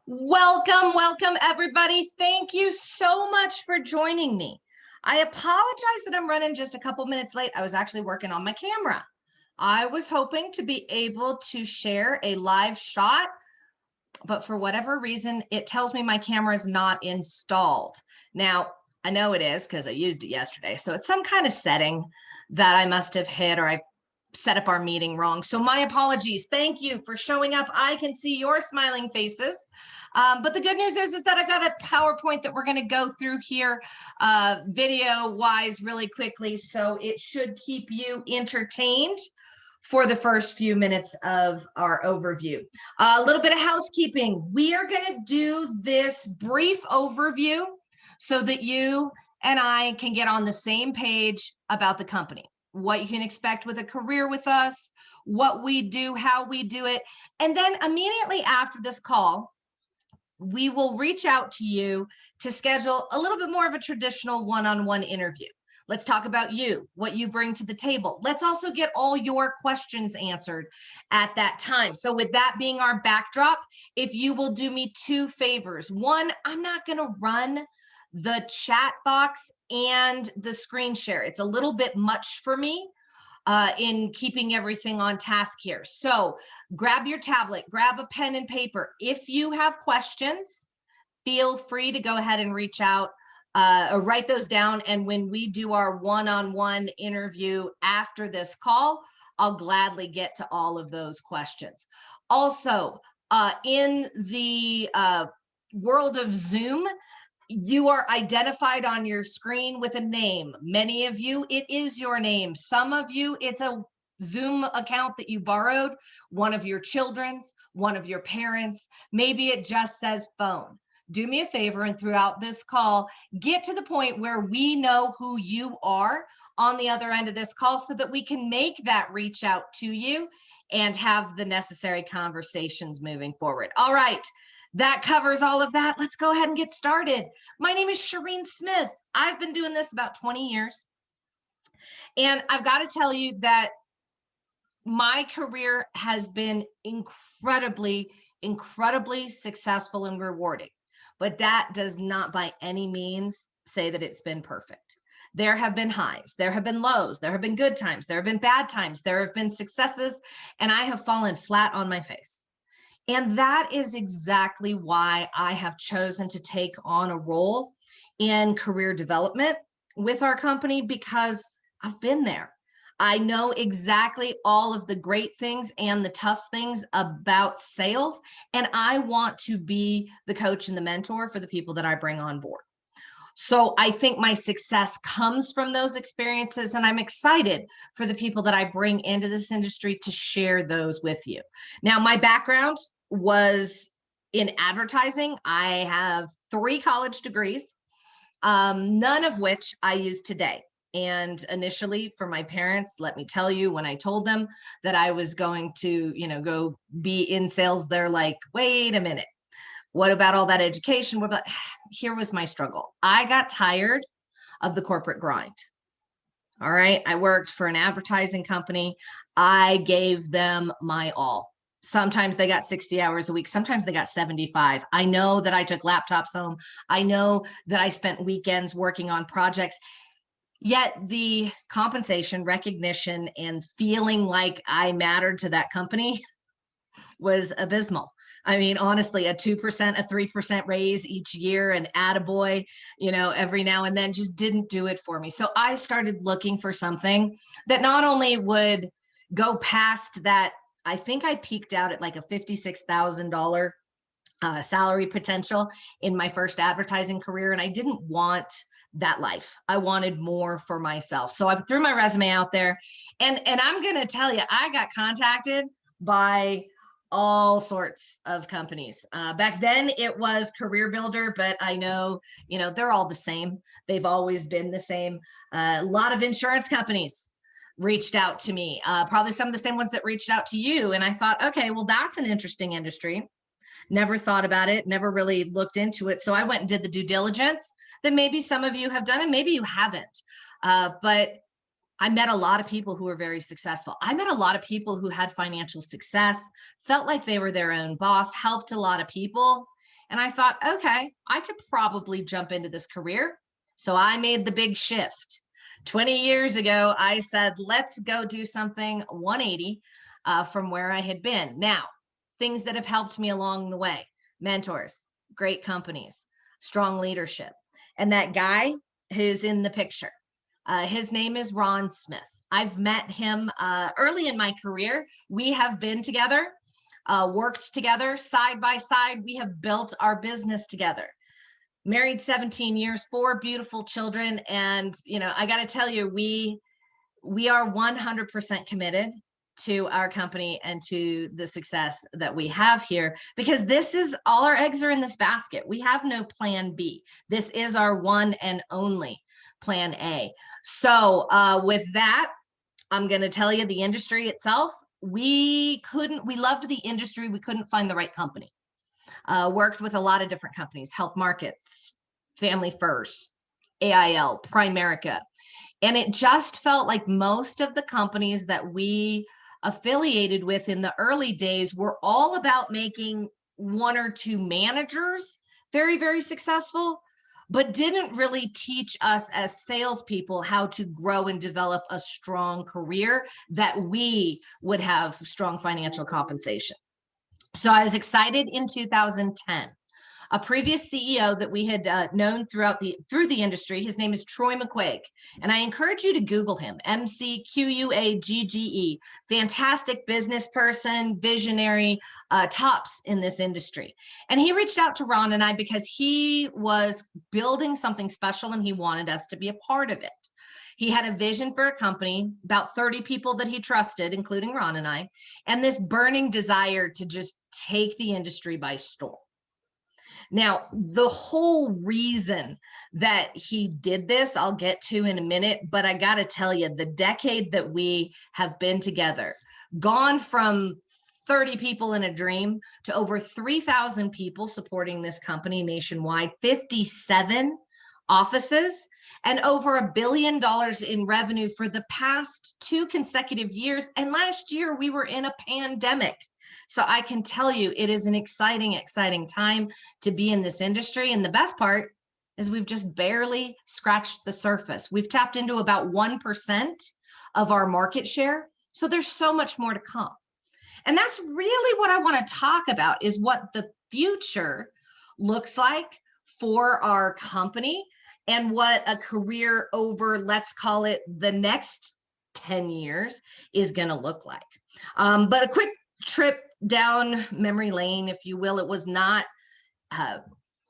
Welcome, everybody. Thank you so much for joining me. I apologize that I'm running just a couple minutes late. I was actually working on my camera. I was hoping to be able to share a live shot, but for whatever reason, it tells me my camera is not installed. Now, I know it is because I used it yesterday. So it's some kind of setting that I must have hit, or I set up our meeting wrong. So my apologies. Thank you for showing up. I can see your smiling faces. But the good news is that I've got a PowerPoint that we're going to go through here video wise really quickly. So it should keep you entertained for the first few minutes of our overview. A little bit of housekeeping. We are going to do this brief overview so that you and I can get on the same page about the company, what you can expect with a career with us, what we do, how we do it. And then immediately after this call, we will reach out to you to schedule a little bit more of a traditional one-on-one interview. Let's talk about you, what you bring to the table. Let's also get all your questions answered at that time. So with that being our backdrop, if you will do me two favors. One, I'm not going to run the chat box and the screen share. It's a little bit much for me in keeping everything on task here. So grab your tablet, grab a pen and paper. If you have questions, feel free to go ahead and reach out or write those down. And when we do our one-on-one interview after this call, I'll gladly get to all of those questions. Also, in the world of Zoom, you are identified on your screen with a name. Many of you, it is your name. Some of you, it's a Zoom account that you borrowed, one of your children's, one of your parents. Maybe it just says phone. Do me a favor, and throughout this call, get to the point where we know who you are on the other end of this call so that we can make that reach out to you and have the necessary conversations moving forward. All right. That covers all of that. Let's go ahead and get started. My name is Shireen Smith. I've been doing this about 20 years. And I've got to tell you that my career has been incredibly successful and rewarding. But that does not by any means say that it's been perfect. There have been highs, there have been lows, there have been good times, there have been bad times, there have been successes, and I have fallen flat on my face. And that is exactly why I have chosen to take on a role in career development with our company, because I've been there. I know exactly all of the great things and the tough things about sales, and I want to be the coach and the mentor for the people that I bring on board. So I think my success comes from those experiences, and I'm excited for the people that I bring into this industry to share those with you. Now, my background was in advertising. I have 3 college degrees, none of which I use today. And initially for my parents, let me tell you, when I told them that I was going to, go be in sales, they're like, wait a minute. What about all that education? What about, here was my struggle. I got tired of the corporate grind. All right. I worked for an advertising company. I gave them my all. Sometimes they got 60 hours a week. Sometimes they got 75. I know that I took laptops home. I know that I spent weekends working on projects. Yet the compensation, recognition, and feeling like I mattered to that company was abysmal. I mean, honestly, a 2%, a 3% raise each year, and attaboy, every now and then just didn't do it for me. So I started looking for something that not only would go past that. I think I peaked out at like a $56,000 salary potential in my first advertising career, and I didn't want that life. I wanted more for myself. So I threw my resume out there, and I'm going to tell you, I got contacted by all sorts of companies. Back then it was Career Builder, but I know, they're all the same. They've always been the same. A lot of insurance companies reached out to me, probably some of the same ones that reached out to you. And I thought, okay, well, that's an interesting industry. Never thought about it, never really looked into it. So I went and did the due diligence that maybe some of you have done and maybe you haven't. But I met a lot of people who were very successful. I met a lot of people who had financial success, felt like they were their own boss, helped a lot of people. And I thought, okay, I could probably jump into this career. So I made the big shift. 20 years ago, I said, let's go do something 180 from where I had been. Now, things that have helped me along the way: mentors, great companies, strong leadership. And that guy who's in the picture, his name is Ron Smith. I've met him early in my career. We have been together, worked together side by side. We have built our business together. Married 17 years, 4 beautiful children. And, you know, I got to tell you, we are 100% committed to our company and to the success that we have here, because this is all our eggs are in this basket. We have no plan B. This is our one and only plan A. So with that, I'm going to tell you the industry itself. We loved the industry. We couldn't find the right company. Worked with a lot of different companies: Health Markets, Family First, AIL, Primerica. And it just felt like most of the companies that we affiliated with in the early days were all about making 1 or 2 managers very, very successful, but didn't really teach us as salespeople how to grow and develop a strong career that we would have strong financial compensation. So I was excited in 2010. A previous CEO that we had known through the industry, his name is Troy McQuaig, and I encourage you to Google him. McQuagge, fantastic business person, visionary, tops in this industry. And he reached out to Ron and I because he was building something special and he wanted us to be a part of it. He had a vision for a company, about 30 people that he trusted, including Ron and I, and this burning desire to just take the industry by storm. Now, the whole reason that he did this, I'll get to in a minute, but I got to tell you, the decade that we have been together, gone from 30 people in a dream to over 3,000 people supporting this company nationwide, 57 offices, and over $1 billion in revenue for the past 2 consecutive years. And last year we were in a pandemic. So I can tell you, it is an exciting, exciting time to be in this industry. And the best part is we've just barely scratched the surface. We've tapped into about 1% of our market share. So there's so much more to come. And that's really what I want to talk about, is what the future looks like for our company and what a career over, let's call it, the next 10 years is going to look like. But a quick trip down memory lane, if you will. It was not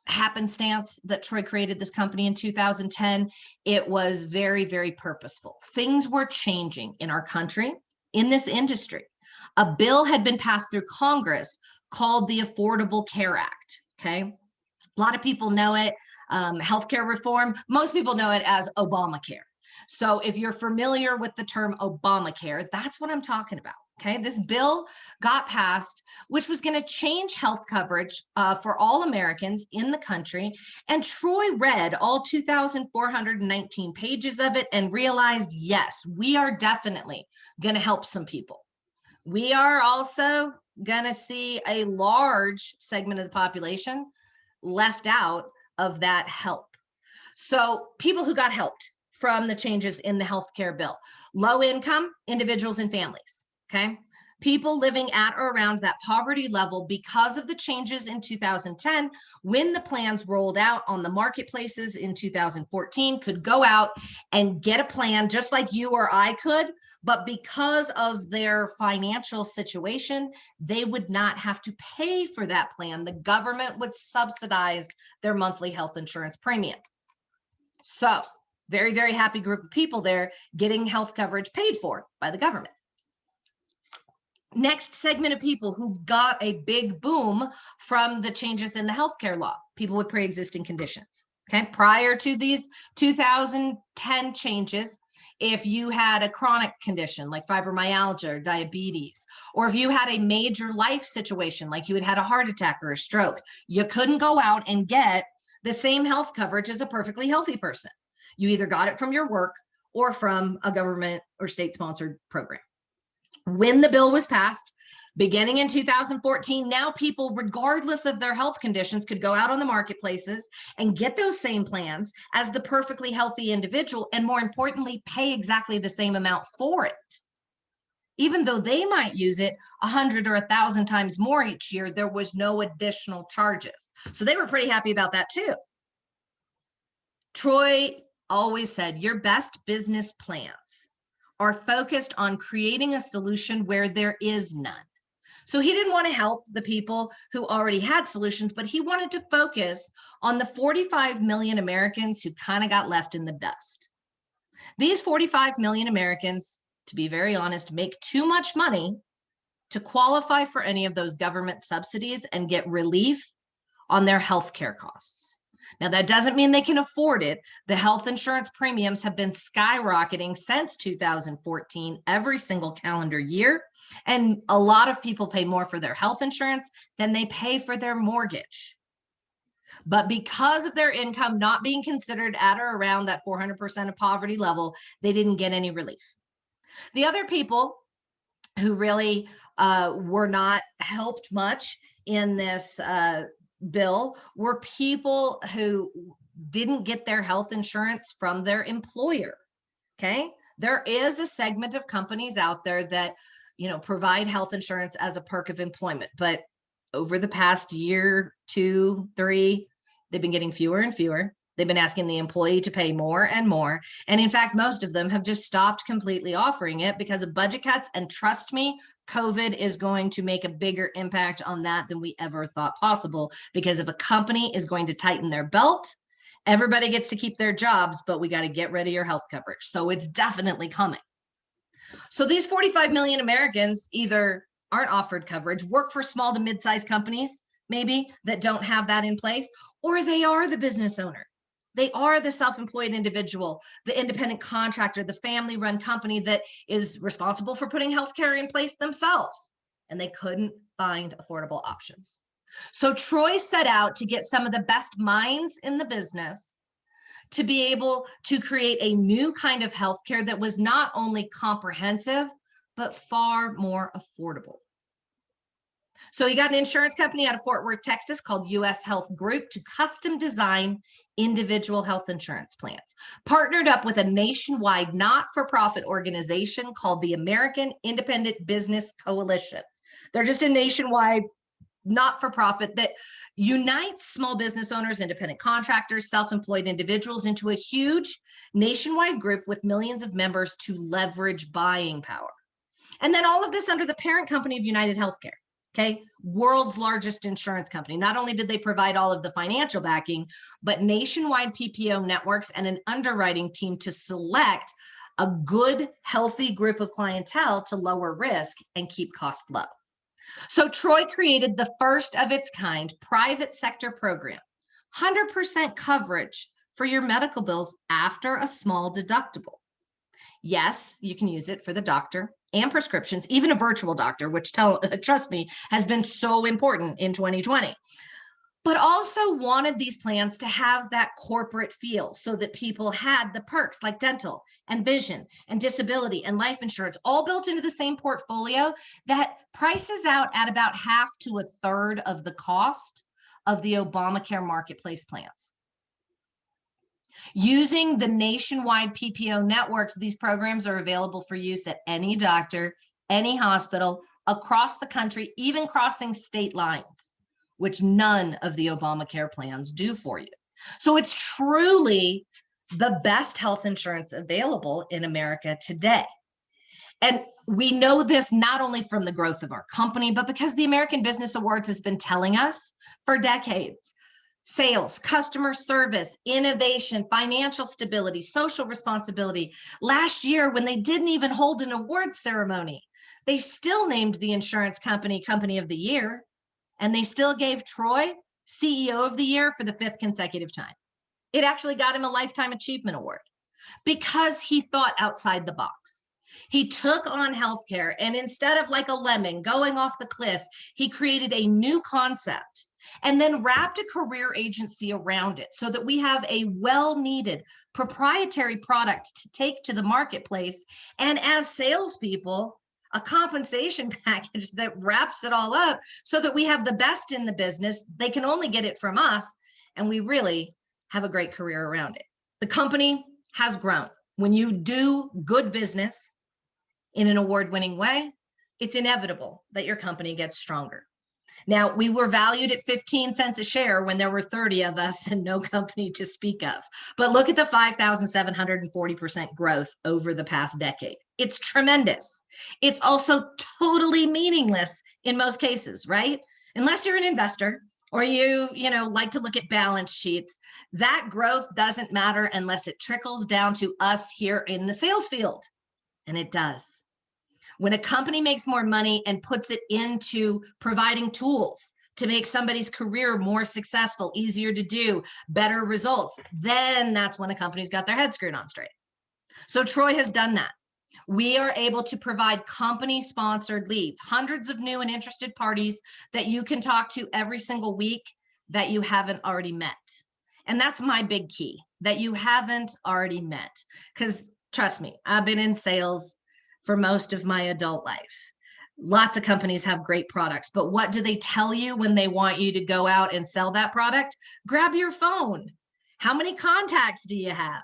happenstance that Troy created this company in 2010. It was very, very purposeful. Things were changing in our country, in this industry. A bill had been passed through Congress called the Affordable Care Act. Okay. A lot of people know it. Healthcare reform. Most people know it as Obamacare. So if you're familiar with the term Obamacare, that's what I'm talking about. Okay, this bill got passed, which was going to change health coverage for all Americans in the country. And Troy read all 2,419 pages of it and realized, yes, we are definitely going to help some people. We are also going to see a large segment of the population left out of that help. So people who got helped from the changes in the healthcare bill: low income individuals and families. Okay. People living at or around that poverty level because of the changes in 2010, when the plans rolled out on the marketplaces in 2014, could go out and get a plan just like you or I could. But because of their financial situation, they would not have to pay for that plan. The government would subsidize their monthly health insurance premium. So very, very happy group of people there getting health coverage paid for by the government. Next segment of people who got a big boom from the changes in the healthcare law: people with pre-existing conditions. Okay, prior to these 2010 changes, if you had a chronic condition like fibromyalgia or diabetes, or if you had a major life situation like you had had a heart attack or a stroke, you couldn't go out and get the same health coverage as a perfectly healthy person. You either got it from your work or from a government or state-sponsored program. When the bill was passed, Beginning in 2014, now people, regardless of their health conditions, could go out on the marketplaces and get those same plans as the perfectly healthy individual, and more importantly, pay exactly the same amount for it. Even though they might use it 100 or 1,000 times more each year, there was no additional charges. So they were pretty happy about that too. Troy always said, your best business plans are focused on creating a solution where there is none. So he didn't want to help the people who already had solutions, but he wanted to focus on the 45 million Americans who kind of got left in the dust. These 45 million Americans, to be very honest, make too much money to qualify for any of those government subsidies and get relief on their healthcare costs. Now, that doesn't mean they can afford it. The health insurance premiums have been skyrocketing since 2014, every single calendar year. And a lot of people pay more for their health insurance than they pay for their mortgage. But because of their income not being considered at or around that 400% of poverty level, they didn't get any relief. The other people who really were not helped much in this bill were people who didn't get their health insurance from their employer. Okay, there is a segment of companies out there that, you know, provide health insurance as a perk of employment, but over the past year, 2, 3, they've been getting fewer and fewer. They've been asking the employee to pay more and more. And in fact, most of them have just stopped completely offering it because of budget cuts. And trust me, COVID is going to make a bigger impact on that than we ever thought possible, because if a company is going to tighten their belt, everybody gets to keep their jobs, but we got to get rid of your health coverage. So it's definitely coming. So these 45 million Americans either aren't offered coverage, work for small to mid-sized companies, maybe, that don't have that in place, or they are the business owner. They are the self-employed individual, the independent contractor, the family-run company that is responsible for putting healthcare in place themselves, and they couldn't find affordable options. So Troy set out to get some of the best minds in the business to be able to create a new kind of healthcare that was not only comprehensive, but far more affordable. So he got an insurance company out of Fort Worth, Texas called US Health Group to custom design individual health insurance plans. Partnered up with a nationwide not-for-profit organization called the American Independent Business Coalition. They're just a nationwide not-for-profit that unites small business owners, independent contractors, self-employed individuals into a huge nationwide group with millions of members to leverage buying power. And then all of this under the parent company of United Healthcare. Okay, world's largest insurance company. Not only did they provide all of the financial backing, but nationwide PPO networks and an underwriting team to select a good, healthy group of clientele to lower risk and keep costs low. So Troy created the first of its kind private sector program, 100% coverage for your medical bills after a small deductible. Yes, you can use it for the doctor and prescriptions, even a virtual doctor, which trust me, has been so important in 2020. But also wanted these plans to have that corporate feel so that people had the perks like dental and vision and disability and life insurance all built into the same portfolio that prices out at about half to a third of the cost of the Obamacare marketplace plans. Using the nationwide PPO networks, these programs are available for use at any doctor, any hospital, across the country, even crossing state lines, which none of the Obamacare plans do for you. So it's truly the best health insurance available in America today. And we know this not only from the growth of our company, but because the American Business Awards has been telling us for decades. Sales, customer service, innovation, financial stability, social responsibility. Last year, when they didn't even hold an awards ceremony, they still named the insurance company Company of the Year, and they still gave Troy CEO of the Year for the 5th consecutive time. It actually got him a Lifetime Achievement Award because he thought outside the box. He took on healthcare, and instead of like a lemming going off the cliff, he created a new concept and then wrapped a career agency around it so that we have a well-needed proprietary product to take to the marketplace. And as salespeople, a compensation package that wraps it all up so that we have the best in the business. They can only get it from us, and we really have a great career around it. The company has grown. When you do good business in an award-winning way, it's inevitable that your company gets stronger. Now, we were valued at 15 cents a share when there were 30 of us and no company to speak of. But look at the 5,740% growth over the past decade. It's tremendous. It's also totally meaningless in most cases, right? Unless you're an investor or you like to look at balance sheets, that growth doesn't matter unless it trickles down to us here in the sales field. And it does. When a company makes more money and puts it into providing tools to make somebody's career more successful, easier to do, better results, then that's when a company's got their head screwed on straight. So Troy has done that. We are able to provide company-sponsored leads, hundreds of new and interested parties that you can talk to every single week that you haven't already met. And that's my big key, that you haven't already met. Because trust me, I've been in sales for most of my adult life. Lots of companies have great products, but what do they tell you when they want you to go out and sell that product? Grab your phone. How many contacts do you have?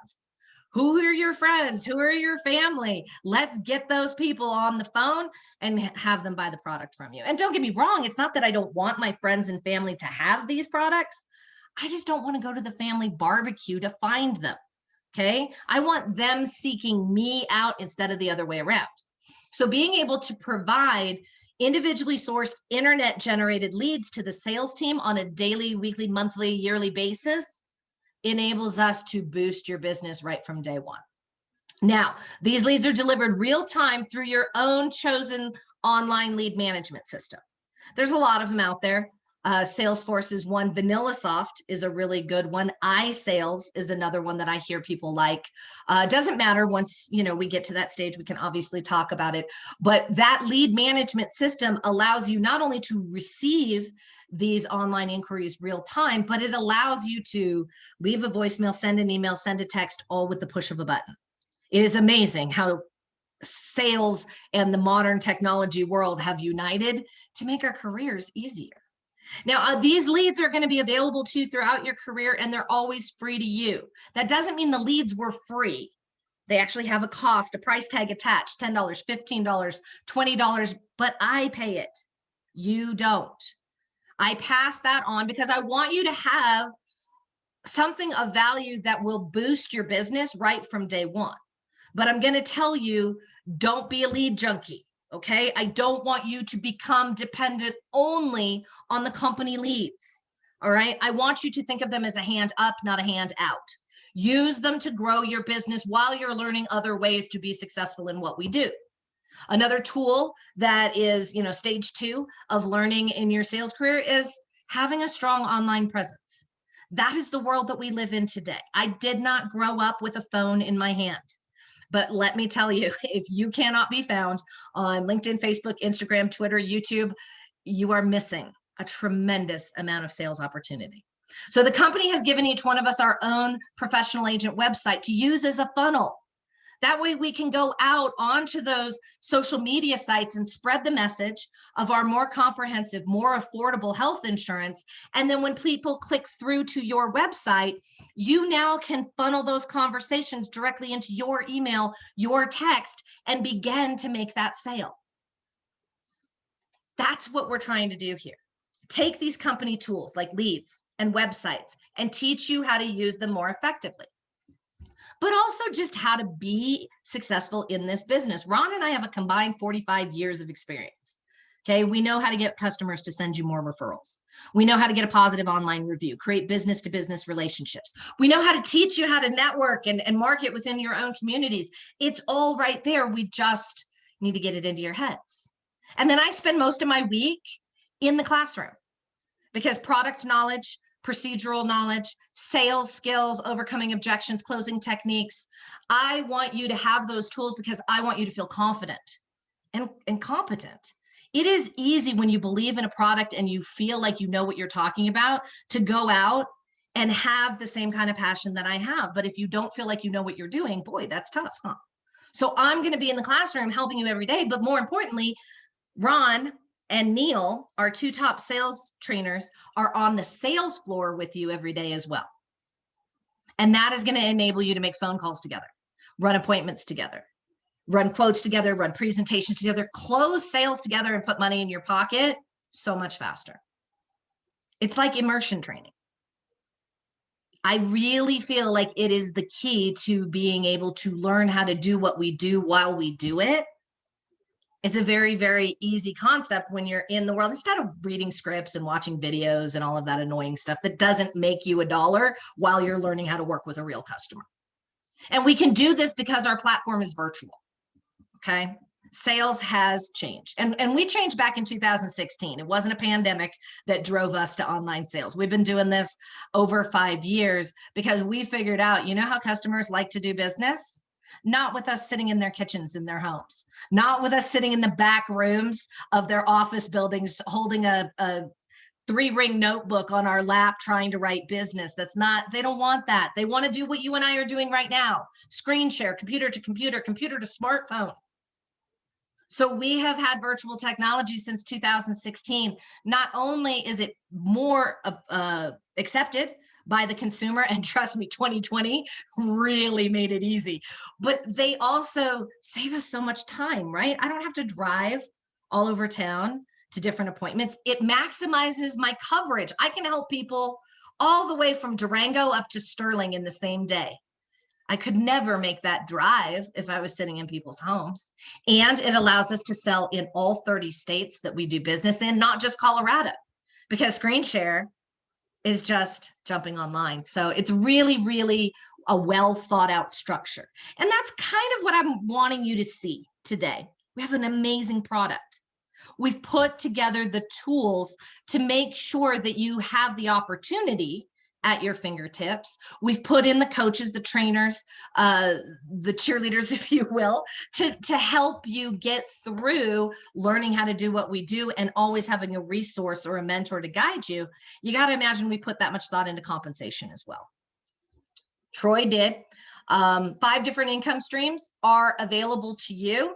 Who are your friends? Who are your family? Let's get those people on the phone and have them buy the product from you. And don't get me wrong, it's not that I don't want my friends and family to have these products. I just don't want to go to the family barbecue to find them. Okay, I want them seeking me out instead of the other way around. So being able to provide individually sourced internet generated leads to the sales team on a daily, weekly, monthly, yearly basis enables us to boost your business right from day one. Now, these leads are delivered real time through your own chosen online lead management system. There's a lot of them out there. Salesforce is one. VanillaSoft is a really good one. iSales is another one that I hear people like. Doesn't matter, once we get to that stage, we can obviously talk about it. But that lead management system allows you not only to receive these online inquiries real time, but it allows you to leave a voicemail, send an email, send a text, all with the push of a button. It is amazing how sales and the modern technology world have united to make our careers easier. Now, these leads are going to be available to you throughout your career, and they're always free to you. That doesn't mean the leads were free. They actually have a cost, a price tag attached, $10, $15, $20, but I pay it. You don't. I pass that on because I want you to have something of value that will boost your business right from day one. But I'm going to tell you, don't be a lead junkie. Okay, I don't want you to become dependent only on the company leads. All right, I want you to think of them as a hand up, not a hand out. Use them to grow your business while you're learning other ways to be successful in what we do. Another tool that is, stage 2 of learning in your sales career is having a strong online presence. That is the world that we live in today. I did not grow up with a phone in my hand. But let me tell you, if you cannot be found on LinkedIn, Facebook, Instagram, Twitter, YouTube, you are missing a tremendous amount of sales opportunity. So the company has given each one of us our own professional agent website to use as a funnel. That way we can go out onto those social media sites and spread the message of our more comprehensive, more affordable health insurance. And then when people click through to your website, you now can funnel those conversations directly into your email, your text, and begin to make that sale. That's what we're trying to do here. Take these company tools like leads and websites and teach you how to use them more effectively, but also just how to be successful in this business. Ron and I have a combined 45 years of experience. Okay, we know how to get customers to send you more referrals. We know how to get a positive online review, create business-to-business relationships. We know how to teach you how to network and market within your own communities. It's all right there. We just need to get it into your heads. And then I spend most of my week in the classroom because product knowledge, procedural knowledge, sales skills, overcoming objections, closing techniques. I want you to have those tools because I want you to feel confident and competent. It is easy when you believe in a product and you feel like you know what you're talking about to go out and have the same kind of passion that I have. But if you don't feel like you know what you're doing, boy, that's tough, huh? So I'm going to be in the classroom helping you every day. But more importantly, Ron and Neil, our two top sales trainers, are on the sales floor with you every day as well. And that is going to enable you to make phone calls together, run appointments together, run quotes together, run presentations together, close sales together, and put money in your pocket so much faster. It's like immersion training. I really feel like it is the key to being able to learn how to do what we do while we do it. It's a very, very easy concept when you're in the world, instead of reading scripts and watching videos and all of that annoying stuff that doesn't make you a dollar while you're learning how to work with a real customer. And we can do this because our platform is virtual. Okay. Sales has changed. And we changed back in 2016. It wasn't a pandemic that drove us to online sales. We've been doing this over 5 years because we figured out, you know how customers like to do business? Not with us sitting in their kitchens in their homes, not with us sitting in the back rooms of their office buildings, holding a 3-ring notebook on our lap trying to write business. That's not, they don't want that. They want to do what you and I are doing right now. Screen share, computer to computer, computer to smartphone. So we have had virtual technology since 2016. Not only is it more accepted by the consumer, and trust me, 2020 really made it easy, but they also save us so much time, right? I don't have to drive all over town to different appointments. It maximizes my coverage. I can help people all the way from Durango up to Sterling in the same day. I could never make that drive if I was sitting in people's homes. And it allows us to sell in all 30 states that we do business in, not just Colorado, because ScreenShare is just jumping online. So it's really, really a well thought out structure. And that's kind of what I'm wanting you to see today. We have an amazing product. We've put together the tools to make sure that you have the opportunity at your fingertips. We've put in the coaches, the trainers, the cheerleaders, if you will, to help you get through learning how to do what we do and always having a resource or a mentor to guide you. You got to imagine we put that much thought into compensation as well. Troy did. 5 different income streams are available to you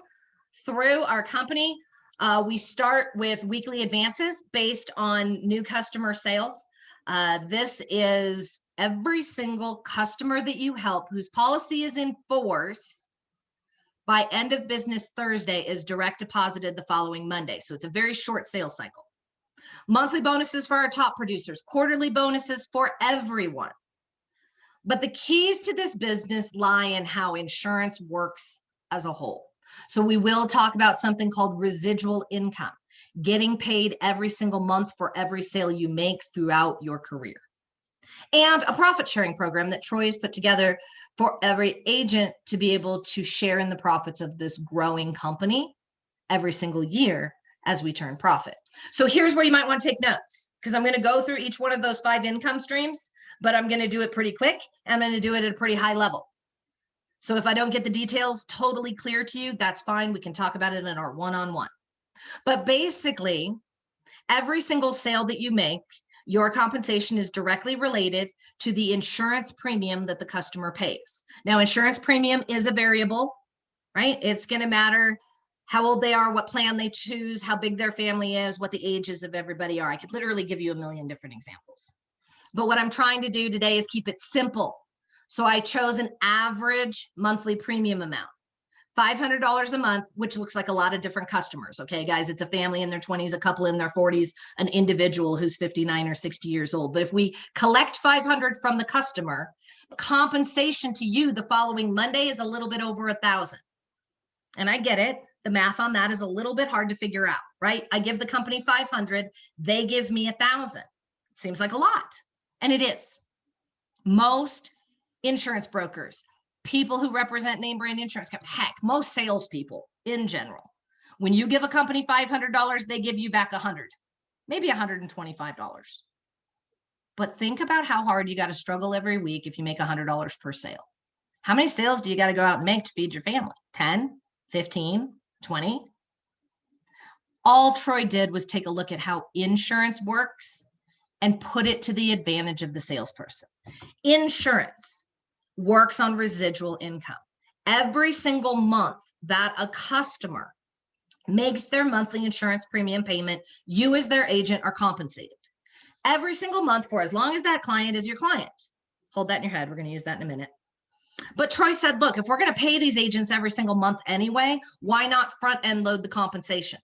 through our company. We start with weekly advances based on new customer sales. This is every single customer that you help whose policy is in force by end of business Thursday is direct deposited the following Monday. So it's a very short sales cycle. Monthly bonuses for our top producers, quarterly bonuses for everyone. But the keys to this business lie in how insurance works as a whole. So we will talk about something called residual income, getting paid every single month for every sale you make throughout your career. And a profit sharing program that Troy has put together for every agent to be able to share in the profits of this growing company every single year as we turn profit. So here's where you might want to take notes, because I'm going to go through each one of those 5 income streams, but I'm going to do it pretty quick. I'm going to do it at a pretty high level. So if I don't get the details totally clear to you, that's fine. We can talk about it in our one-on-one. But basically, every single sale that you make, your compensation is directly related to the insurance premium that the customer pays. Now, insurance premium is a variable, right? It's going to matter how old they are, what plan they choose, how big their family is, what the ages of everybody are. I could literally give you a million different examples. But what I'm trying to do today is keep it simple. So I chose an average monthly premium amount. $500 a month, which looks like a lot of different customers. Okay, guys, it's a family in their 20s, a couple in their 40s, an individual who's 59 or 60 years old. But if we collect 500 from the customer, compensation to you the following Monday is a little bit over 1,000. And I get it. The math on that is a little bit hard to figure out, right? I give the company 500, they give me 1,000. Seems like a lot. And it is. Most insurance brokers, people who represent name brand insurance companies, heck, most salespeople in general, when you give a company $500, they give you back 100, maybe $125. But think about how hard you got to struggle every week if you make $100 per sale. How many sales do you got to go out and make to feed your family? 10, 15, 20? All Troy did was take a look at how insurance works and put it to the advantage of the salesperson. Insurance works on residual income. Every single month that a customer makes their monthly insurance premium payment, you as their agent are compensated. Every single month for as long as that client is your client. Hold that in your head. We're going to use that in a minute. But Troy said, look, if we're going to pay these agents every single month anyway, why not front end load the compensation?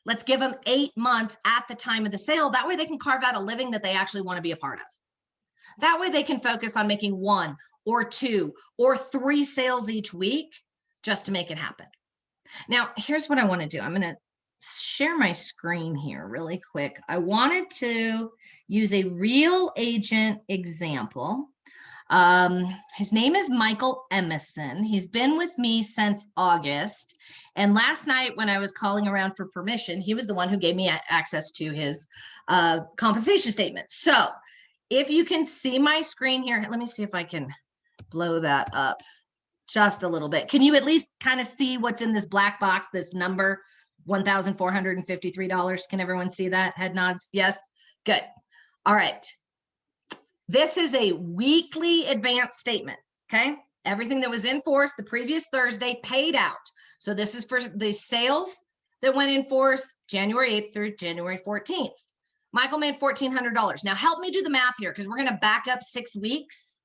Let's give them 8 months at the time of the sale. That way they can carve out a living that they actually want to be a part of. That way they can focus on making 1 or 2 or 3 sales each week just to make it happen. Now, here's what I want to do. I'm going to share my screen here really quick. I wanted to use a real agent example. His name is Michael Emerson. He's been with me since August. And last night when I was calling around for permission, he was the one who gave me access to his compensation statement. So if you can see my screen here, let me see if I can blow that up just a little bit. Can you at least kind of see what's in this black box, this number, $1,453? Can everyone see that? Head nods. Yes. Good. All right. This is a weekly advance statement. Okay. Everything that was in force the previous Thursday paid out. So this is for the sales that went in force January 8th through January 14th. Michael made $1,400. Now help me do the math here because we're going to back up 6 weeks.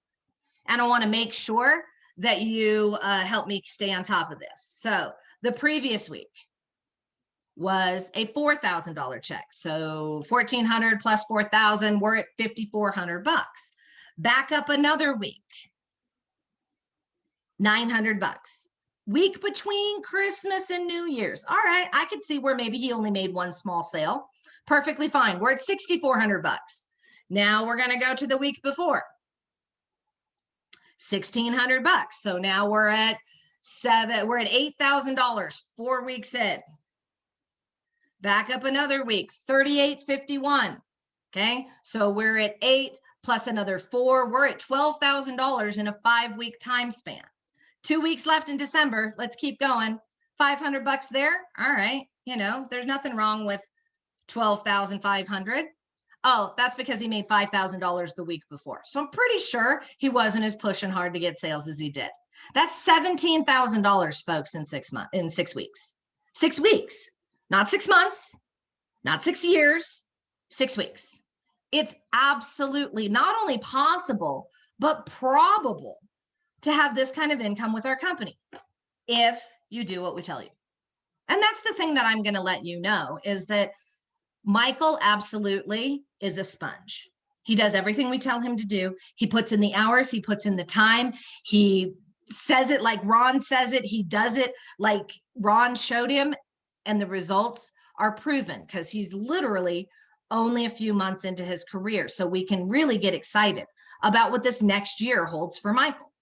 And I want to make sure that you help me stay on top of this. So the previous week was a $4,000 check. So 1,400 plus 4,000, we're at $5,400. Back up another week, $900. Week between Christmas and New Year's. All right, I could see where maybe he only made 1 small sale. Perfectly fine. We're at $6,400. Now we're going to go to the week before. $1,600. So now we're at $8,000, 4 weeks in. Back up another week, $3,851. Okay, so we're at 8 plus another 4. We're at $12,000 in a 5-week time span. 2 weeks left in December. Let's keep going. $500 there. All right, you know, there's nothing wrong with 12,500. Oh, that's because he made $5,000 the week before. So I'm pretty sure he wasn't as pushing hard to get sales as he did. That's $17,000, folks, in 6 months, in 6 weeks. 6 weeks, not 6 months, not 6 years, 6 weeks. It's absolutely not only possible, but probable to have this kind of income with our company if you do what we tell you. And that's the thing that I'm going to let you know is that Michael absolutely is a sponge. He does everything we tell him to do. He puts in the hours, he puts in the time. He says it like Ron says it. He does it like Ron showed him, and the results are proven because he's literally only a few months into his career. So we can really get excited about what this next year holds for Michael.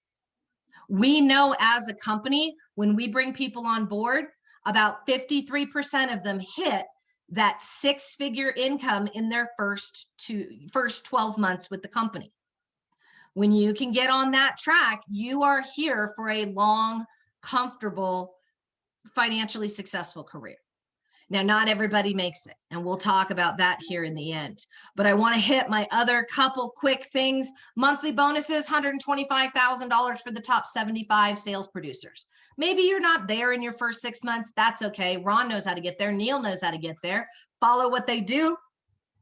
We know as a company, when we bring people on board, about 53% of them hit that 6-figure income in their first 12 months with the company. When you can get on that track, you are here for a long, comfortable, financially successful career. Now, not everybody makes it, and we'll talk about that here in the end. But I want to hit my other couple quick things. Monthly bonuses, $125,000 for the top 75 sales producers. Maybe you're not there in your first 6 months. That's okay. Ron knows how to get there. Neil knows how to get there. Follow what they do,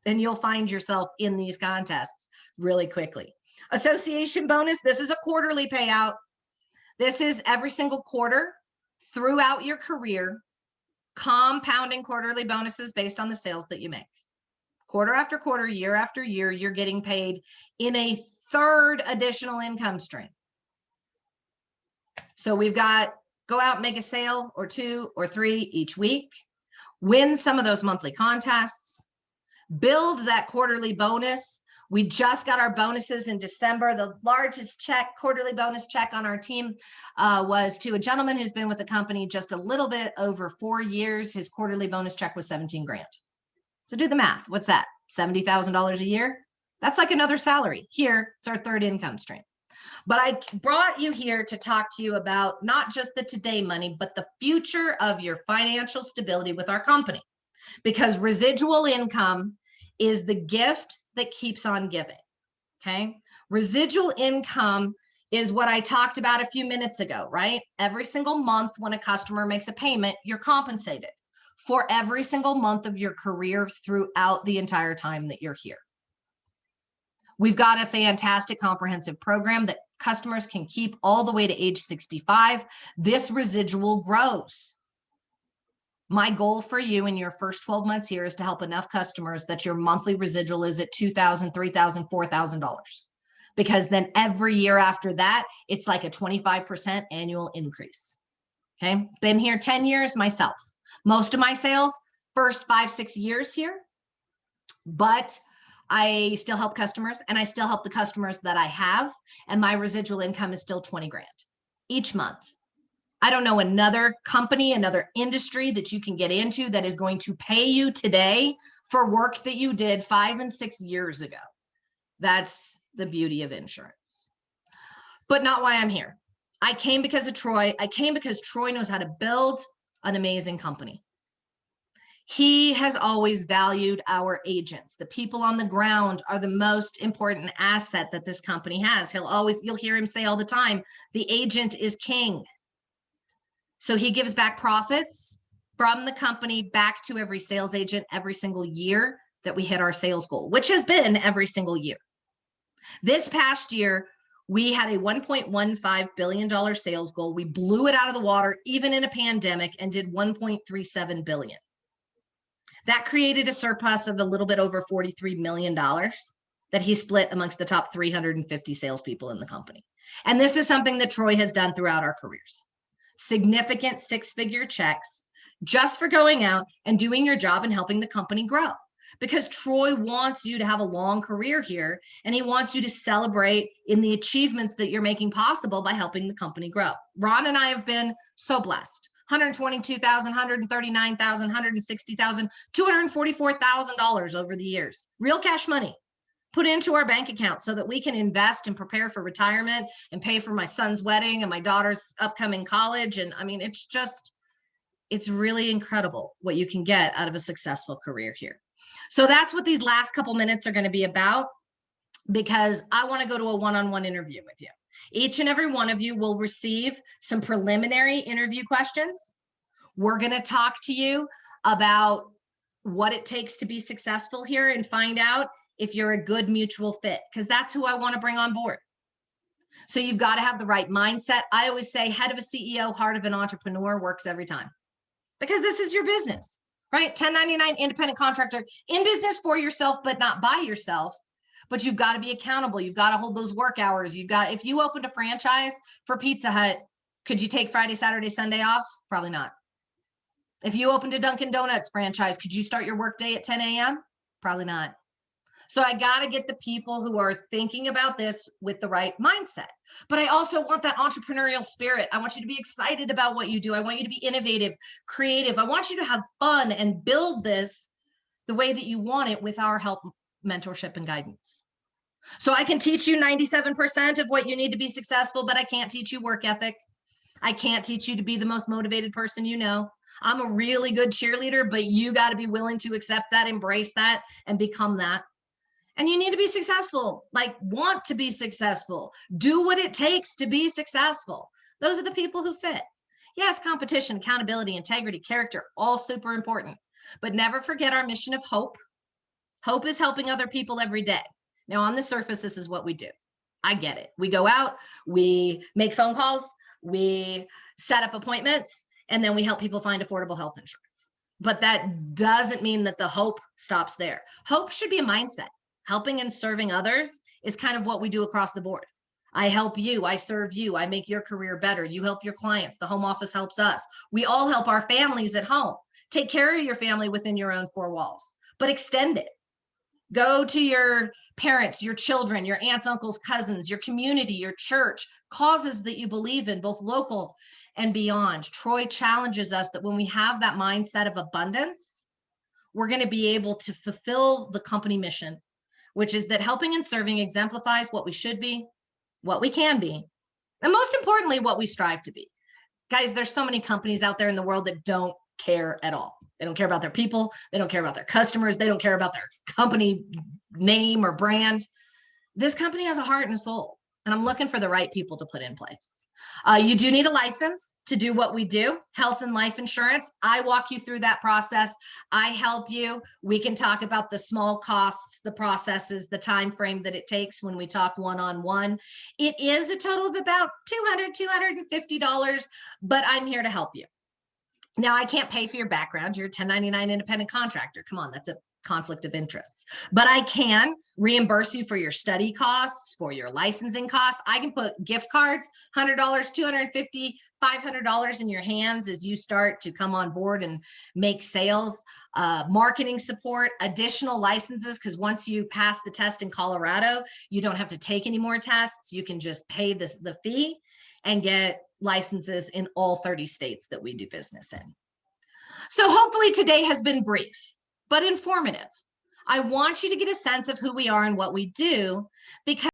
and you'll find yourself in these contests really quickly. Association bonus, this is a quarterly payout. This is every single quarter throughout your career, compounding quarterly bonuses based on the sales that you make. Quarter after quarter, year after year, you're getting paid in a third additional income stream. So we've got go out and make a sale or 2 or 3 each week, win some of those monthly contests, build that quarterly bonus. We just got our bonuses in December. The largest quarterly bonus check on our team was to a gentleman who's been with the company just a little bit over 4 years. His quarterly bonus check was 17 grand. So do the math. What's that? $70,000 a year? That's like another salary. Here, it's our third income stream. But I brought you here to talk to you about not just the today money, but the future of your financial stability with our company. Because residual income is the gift that keeps on giving. Okay. Residual income is what I talked about a few minutes ago, right? Every single month when a customer makes a payment, you're compensated for every single month of your career throughout the entire time that you're here. We've got a fantastic comprehensive program that customers can keep all the way to age 65. This residual grows. My goal for you in your first 12 months here is to help enough customers that your monthly residual is at $2,000, $3,000, $4,000. Because then every year after that, it's like a 25% annual increase. Okay, been here 10 years myself. Most of my sales, first 5-6 years here, but I still help customers and I still help the customers that I have, and my residual income is still 20 grand each month. I don't know another company, another industry that you can get into that is going to pay you today for work that you did 5 and 6 years ago. That's the beauty of insurance. But not why I'm here. I came because of Troy. I came because Troy knows how to build an amazing company. He has always valued our agents. The people on the ground are the most important asset that this company has. You'll hear him say all the time, the agent is king. So he gives back profits from the company back to every sales agent every single year that we hit our sales goal, which has been every single year. This past year, we had a $1.15 billion sales goal. We blew it out of the water, even in a pandemic, and did $1.37 billion. That created a surplus of a little bit over $43 million that he split amongst the top 350 salespeople in the company. And this is something that Troy has done throughout our careers. Significant 6-figure checks just for going out and doing your job and helping the company grow. Because Troy wants you to have a long career here, and he wants you to celebrate in the achievements that you're making possible by helping the company grow. Ron and I have been so blessed. $122,000, $139,000, $160,000, $244,000 over the years. Real cash money put into our bank account so that we can invest and prepare for retirement and pay for my son's wedding and my daughter's upcoming college. And I mean, it's really incredible what you can get out of a successful career here. So that's what these last couple minutes are going to be about, because I want to go to a one-on-one interview with you. Each and every one of you will receive some preliminary interview questions. We're going to talk to you about what it takes to be successful here and find out if you're a good mutual fit, because that's who I want to bring on board. So you've got to have the right mindset. I always say head of a CEO, heart of an entrepreneur works every time, because this is your business, right? 1099 independent contractor, in business for yourself, but not by yourself. But you've got to be accountable. You've got to hold those work hours. If you opened a franchise for Pizza Hut, could you take Friday, Saturday, Sunday off? Probably not. If you opened a Dunkin' Donuts franchise, could you start your workday at 10 a.m.? Probably not. So I got to get the people who are thinking about this with the right mindset. But I also want that entrepreneurial spirit. I want you to be excited about what you do. I want you to be innovative, creative. I want you to have fun and build this the way that you want it with our help, mentorship, and guidance. So I can teach you 97% of what you need to be successful, but I can't teach you work ethic. I can't teach you to be the most motivated person you know. I'm a really good cheerleader, but you got to be willing to accept that, embrace that, and become that. And you need to be successful, like want to be successful, do what it takes to be successful. Those are the people who fit. Yes, competition, accountability, integrity, character, all super important. But never forget our mission of hope. Hope is helping other people every day. Now, on the surface, this is what we do. I get it. We go out, we make phone calls, we set up appointments, and then we help people find affordable health insurance. But that doesn't mean that the hope stops there. Hope should be a mindset. Helping and serving others is kind of what we do across the board. I help you, I serve you, I make your career better. You help your clients, the home office helps us. We all help our families at home. Take care of your family within your own 4 walls, but extend it. Go to your parents, your children, your aunts, uncles, cousins, your community, your church, causes that you believe in, both local and beyond. Troy challenges us that when we have that mindset of abundance, we're going to be able to fulfill the company mission, which is that helping and serving exemplifies what we should be, what we can be, and most importantly, what we strive to be. Guys, there's so many companies out there in the world that don't care at all. They don't care about their people. They don't care about their customers. They don't care about their company name or brand. This company has a heart and a soul. and I'm looking for the right people to put in place. You do need a license to do what we do, health and life insurance. I walk you through that process. I help you. We can talk about the small costs, the processes, the time frame that it takes when we talk one-on-one. It is a total of about $250, but I'm here to help you. Now, I can't pay for your background. You're a 1099 independent contractor. Come on, that's a conflict of interests. But I can reimburse you for your study costs, for your licensing costs. I can put gift cards, $100, $250, $500 in your hands as you start to come on board and make sales, marketing support, additional licenses, because once you pass the test in Colorado, you don't have to take any more tests. You can just pay the fee and get licenses in all 30 states that we do business in. So hopefully today has been brief, but informative. I want you to get a sense of who we are and what we do, because